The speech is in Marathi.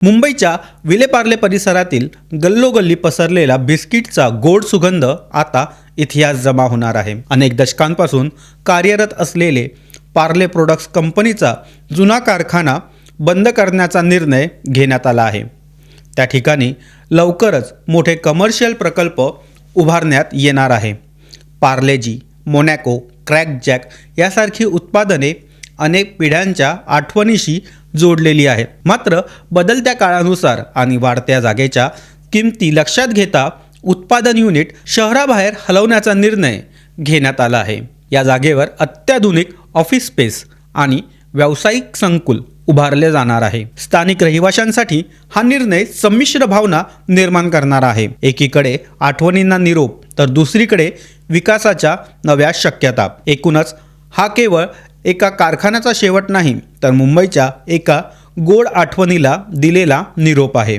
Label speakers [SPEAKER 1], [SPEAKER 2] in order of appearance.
[SPEAKER 1] मुंबईच्या विलेपार्ले परिसरातील गल्लोगल्ली पसरलेला बिस्किटचा गोड सुगंध आता इतिहास जमा होणार आहे। अनेक दशकांपासून कार्यरत असलेले पार्ले प्रोडक्ट्स कंपनीचा जुना कारखाना बंद करण्याचा निर्णय घेण्यात आला आहे। त्या ठिकाणी लवकरच मोठे कमर्शियल प्रकल्प उभारण्यात येणार आहे। पार्लेजी, मोनॅको, क्रॅक जॅक यासारखी उत्पादने अनेक पिढ्यांच्या आठवणीशी जोडलेली आहेत। मात्र बदलत्या काळानुसार आणि वाढत्या जागेच्या किमती लक्षात घेता उत्पादन युनिट शहराबाहेर हलवण्याचा निर्णय घेण्यात आला आहे। या जागेवर अत्याधुनिक ऑफिस स्पेस आणि व्यावसायिक संकुल उभारले जाणार आहे। स्थानिक रहिवाशांसाठी हा निर्णय संमिश्र भावना निर्माण करणार आहे। एकीकडे आठवणींना निरोप तर दुसरीकडे विकासाच्या नव्या शक्यता। एकूणच हा केवळ एका कारखान्याचा शेवट नाही, तर मुंबईच्या एका गोड आठवणीला दिलेला निरोप आहे।